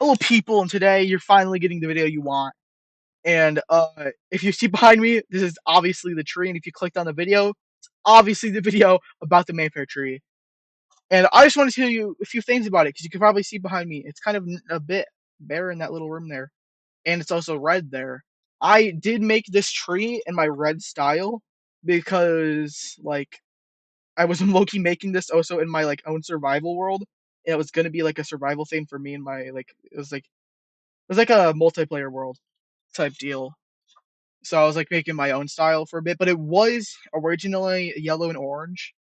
Hello people, and today you're finally getting the video you want. And if you see behind me, this is obviously the tree, and if you clicked on the video, it's obviously the video about the main pear tree. And I just want to tell you a few things about it, because you can probably see behind me, it's kind of a bit bare in that little room there. And it's also red there. I did make this tree in my red style, because, like, I was low-key making this also in my, like, own survival world. And it was gonna be, like, a survival thing for me and my, like, it was like a multiplayer world type deal. So I was like making my own style for a bit, but it was originally yellow and orange.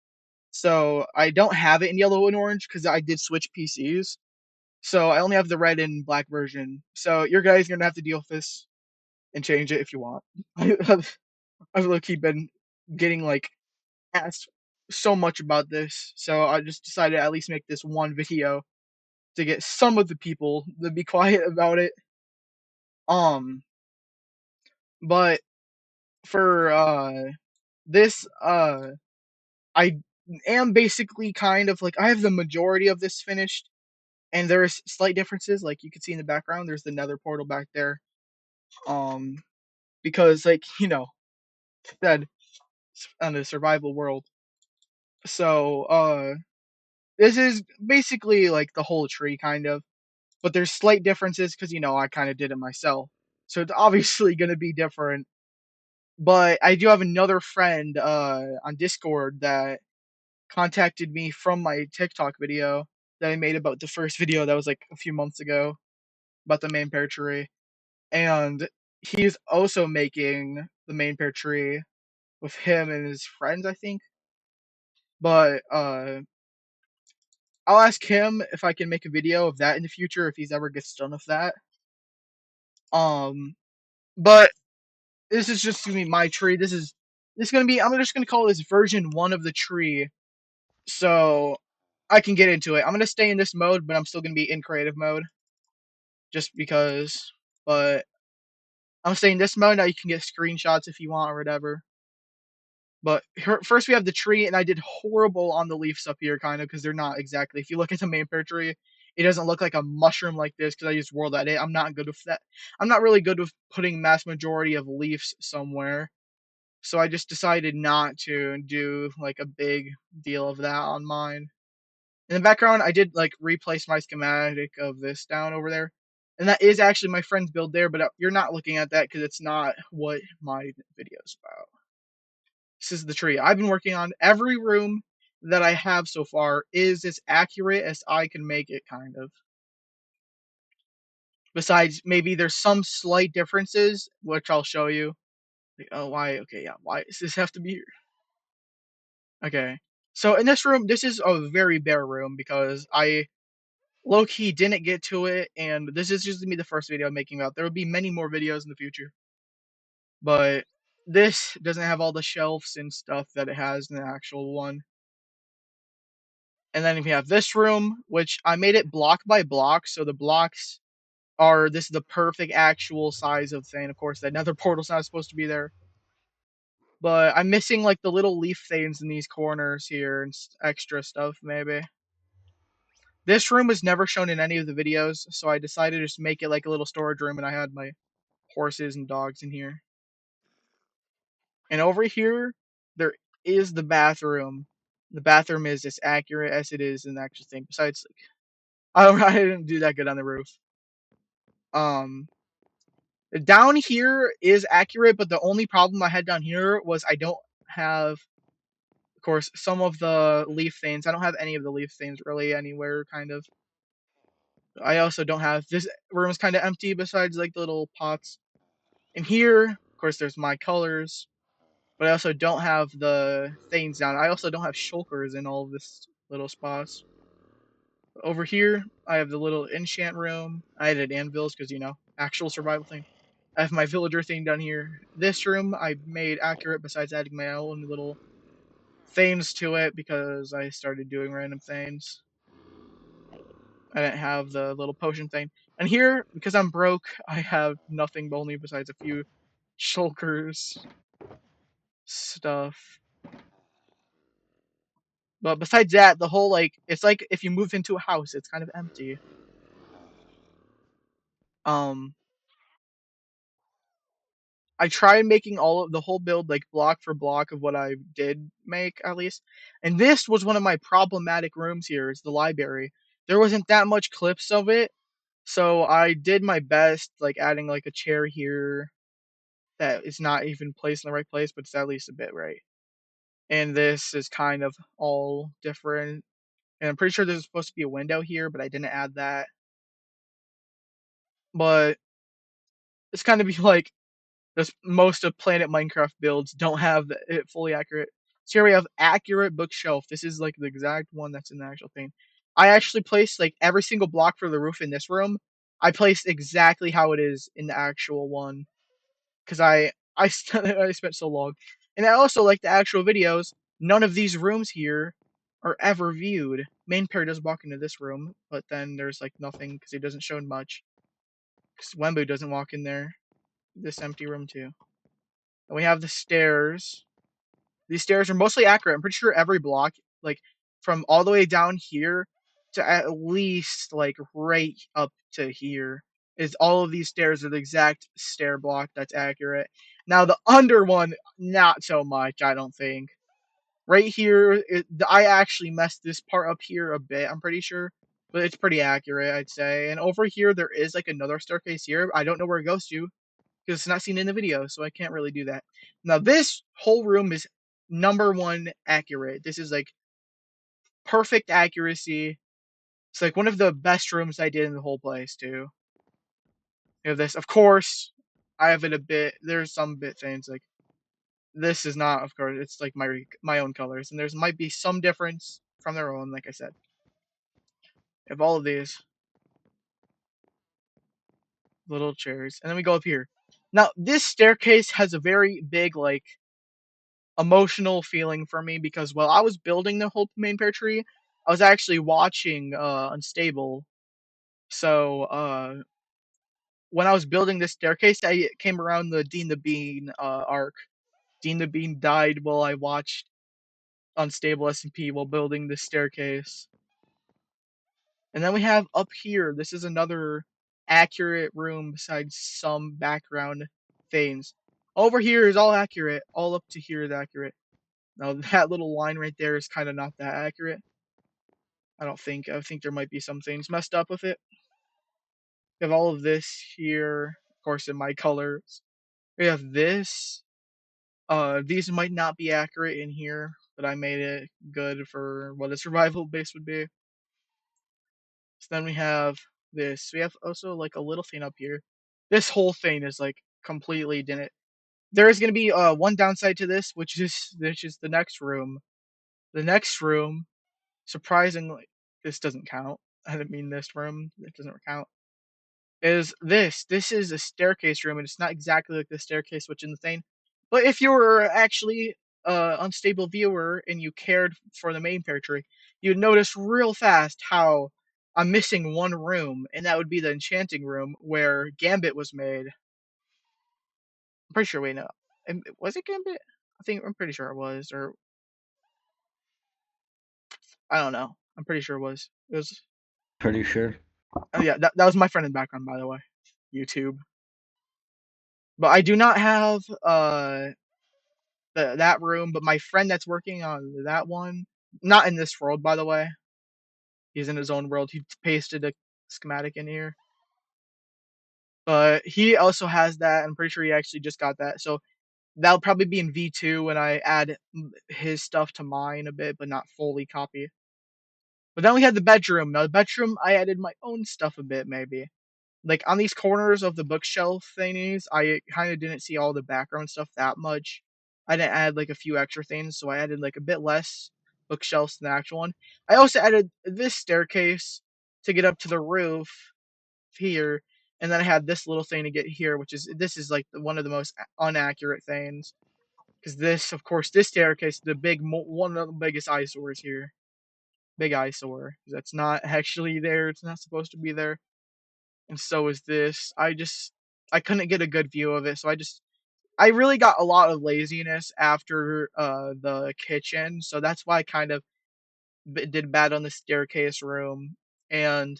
So I don't have it in yellow and orange because I did switch PCs. So I only have the red and black version. So your guys are gonna have to deal with this and change it if you want. I've low-key been getting like asked so much about this, so I just decided to at least make this one video to get some of the people to be quiet about it. Um, but for this I am basically kind of like I have the majority of this finished, and there's slight differences like you can see in the background. There's the nether portal back there. Um because like, said on the survival world. So this is basically like the whole tree kind of, but there's slight differences because I kind of did it myself. So it's obviously going to be different. But I do have another friend on Discord that contacted me from my TikTok video that I made about the first video that was like a few months ago about the main pear tree. And he's also making the main pear tree with him and his friends, I think. But I'll ask him if I can make a video of that in the future if he's ever gets done with that. Um but this is just gonna be my tree. This is gonna be, I'm just gonna call this version 1 of the tree. So I can get into it. I'm gonna stay in this mode, but I'm still gonna be in creative mode. Just because. But I'm saying this mode, now you can get screenshots if you want or whatever. But first we have the tree, and I did horrible on the leaves up here, kind of, because they're not exactly. If you look at the main pear tree, it doesn't look like a mushroom like this, because I just whirled at it. I'm not good with that. I'm not really good with putting mass majority of leaves somewhere. So I just decided not to do, like, a big deal of that on mine. In the background, I did, like, replace my schematic of this down over there. And that is actually my friend's build there, but you're not looking at that because it's not what my video's about. This is the tree. I've been working on every room that I have so far is as accurate as I can make it, kind of. Besides, maybe there's some slight differences, which I'll show you. Like, oh, why? Okay, yeah, why does this have to be here? Okay. So in this room, this is a very bare room because I low-key didn't get to it, and this is just gonna be the first video I'm making about. There will be many more videos in the future. But this doesn't have all the shelves and stuff that it has in the actual one. And then we have this room, which I made it block by block, so the blocks are this is the perfect actual size of thing. Of course, that nether portal's not supposed to be there. But I'm missing like the little leaf things in these corners here and extra stuff maybe. This room was never shown in any of the videos, so I decided to just make it like a little storage room, and I had my horses and dogs in here. And over here, there is the bathroom. The bathroom is as accurate as it is in the actual thing. Besides, like, I didn't do that good on the roof. Down here is accurate, but the only problem I had down here was I don't have, of course, some of the leaf things. I don't have any of the leaf things really anywhere, kind of. I also don't have, this room is kind of empty besides like the little pots. And here, of course, there's my colors, but I also don't have the things down. I also don't have shulkers in all of this little spots. Over here, I have the little enchant room. I added anvils because, actual survival thing. I have my villager thing down here. This room I made accurate besides adding my own little things to it because I started doing random things. I didn't have the little potion thing. And here, because I'm broke, I have nothing only besides a few shulkers stuff. But besides that, the whole, like, it's like if you move into a house, it's kind of empty. Um, I tried making all of the whole build like block for block of what I did make at least. And this was one of my problematic rooms here is the library. There wasn't that much clips of it, so I did my best like adding like a chair here that is not even placed in the right place, but it's at least a bit right. And this is kind of all different. And I'm pretty sure there's supposed to be a window here, but I didn't add that. But it's kind of be like this most of Planet Minecraft builds don't have it fully accurate. So here we have accurate bookshelf. This is like the exact one that's in the actual thing. I actually placed like every single block for the roof in this room. I placed exactly how it is in the actual one because I spent so long. And I also like the actual videos. None of these rooms here are ever viewed. Main Pear does walk into this room, but then there's like nothing because he doesn't show much. Because Wembu doesn't walk in there. This empty room too. And we have the stairs. These stairs are mostly accurate. I'm pretty sure every block, like from all the way down here to at least like right up to here, is all of these stairs are the exact stair block that's accurate. Now the under one, not so much, I don't think. Right here, I actually messed this part up here a bit, I'm pretty sure. But it's pretty accurate, I'd say. And over here, there is like another staircase here. I don't know where it goes to because it's not seen in the video, so I can't really do that. Now, this whole room is number one accurate. This is like perfect accuracy. It's like one of the best rooms I did in the whole place, too. You have this, of course. I have it a bit. There's some bit things like this is not, of course. It's like my own colors, and there's might be some difference from their own. Like I said, you have all of these little chairs, and then we go up here. Now, this staircase has a very big like emotional feeling for me because while I was building the whole main pear tree, I was actually watching Unstable. So when I was building this staircase, I came around the Dean the Bean arc. Dean the Bean died while I watched Unstable SMP while building this staircase. And then we have up here, this is another accurate room besides some background things. Over here is all accurate. All up to here is accurate. Now that little line right there is kind of not that accurate. I don't think. I think there might be some things messed up with it. We have all of this here, of course, in my colors. We have this. These might not be accurate in here, but I made it good for what a survival base would be. So then we have this. We have also like a little thing up here. This whole thing is like completely didn't. There is gonna be one downside to this, which is the next room. The next room, surprisingly, this doesn't count. I didn't mean this room. It doesn't count. Is this? This is a staircase room, and it's not exactly like the staircase which in the thing. But if you were actually unstable viewer and you cared for the main pear tree, you'd notice real fast how I'm missing one room, and that would be the enchanting room where Gambit was made. I'm pretty sure. Wait, no, was it Gambit? I'm pretty sure it was, or I don't know. I'm pretty sure it was. It was. Pretty sure. Oh yeah, that was my friend in the background, by the way. YouTube. But I do not have that room, but my friend that's working on that one, not in this world, by the way. He's in his own world. He pasted a schematic in here. But he also has that. I'm pretty sure he actually just got that. So that'll probably be in V2 when I add his stuff to mine a bit, but not fully copy. But then we had the bedroom. Now the bedroom, I added my own stuff a bit, maybe. Like on these corners of the bookshelf thingies, I kind of didn't see all the background stuff that much. I didn't add like a few extra things, so I added like a bit less bookshelves than the actual one. I also added this staircase to get up to the roof here, and then I had this little thing to get here, which is this is like one of the most inaccurate things because this, of course, this staircase, the one of the biggest eyesores here, big eyesore. That's not actually there. It's not supposed to be there. And so is this. I couldn't get a good view of it, so I really got a lot of laziness after the kitchen, so that's why I kind of did bad on the staircase room. And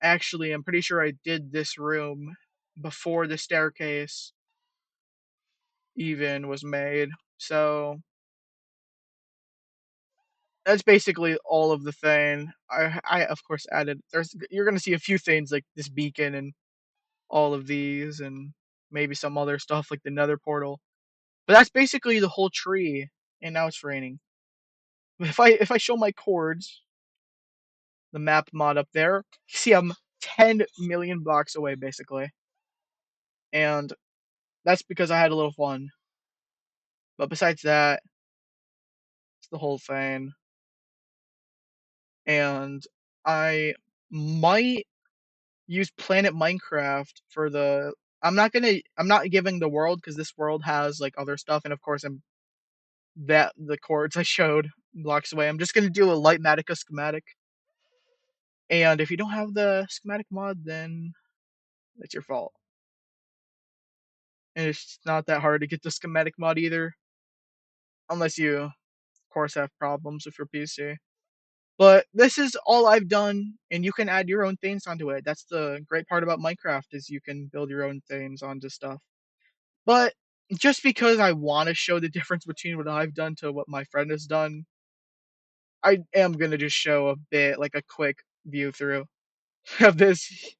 actually, I'm pretty sure I did this room before the staircase even was made. So that's basically all of the thing. I of course added. You're gonna see a few things like this beacon and all of these, and maybe some other stuff like the Nether portal. But that's basically the whole tree. And now it's raining. If I show my chords, the map mod up there, you see I'm 10 million blocks away basically, and that's because I had a little fun. But besides that, it's the whole thing. And I might use Planet Minecraft for the. I'm not giving the world because this world has like other stuff, and of course the chords I showed blocks away. I'm just gonna do a Lightmatica schematic. And if you don't have the schematic mod, then it's your fault. And it's not that hard to get the schematic mod either, unless you, of course, have problems with your PC. But this is all I've done, and you can add your own things onto it. That's the great part about Minecraft is you can build your own things onto stuff. But just because I want to show the difference between what I've done to what my friend has done, I am gonna just show a bit, like a quick view through of this.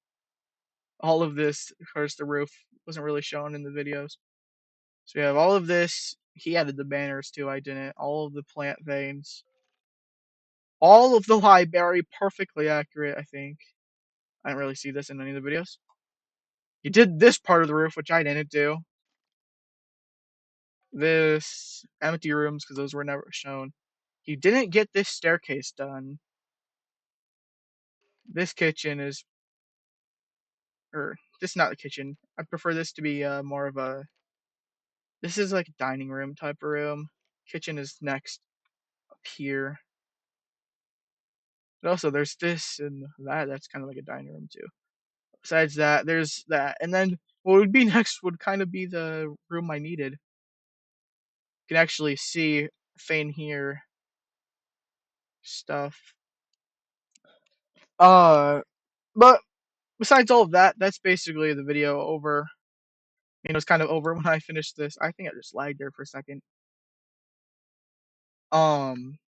All of this, of course, the roof wasn't really shown in the videos. So we have all of this. He added the banners too. I didn't. All of the plant veins. All of the library, perfectly accurate, I think. I didn't really see this in any of the videos. He did this part of the roof, which I didn't do. This empty rooms, because those were never shown. He didn't get this staircase done. This kitchen is, or this is not the kitchen. I prefer this to be more of a. This is like a dining room type of room. Kitchen is next up here. But also, there's this and that. That's kind of like a dining room too. Besides that, there's that, and then what would be next would kind of be the room I needed. You can actually see Fane here stuff. But besides all of that, that's basically the video over. It's kind of over when I finished this. I think I just lagged there for a second. Um,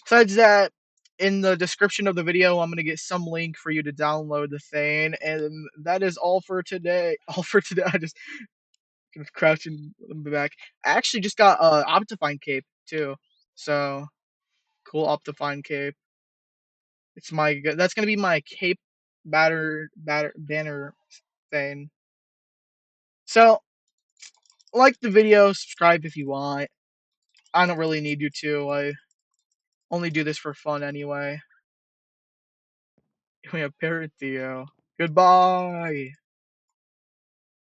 Besides that, in the description of the video, I'm gonna get some link for you to download the thing, and that is all for today. All for today. I just crouching in the back. I actually just got a Optifine cape too, so cool Optifine cape. It's my that's gonna be my cape banner thing. So like the video, subscribe if you want. I don't really need you to. I only do this for fun anyway. We have Pear and Theo. Goodbye.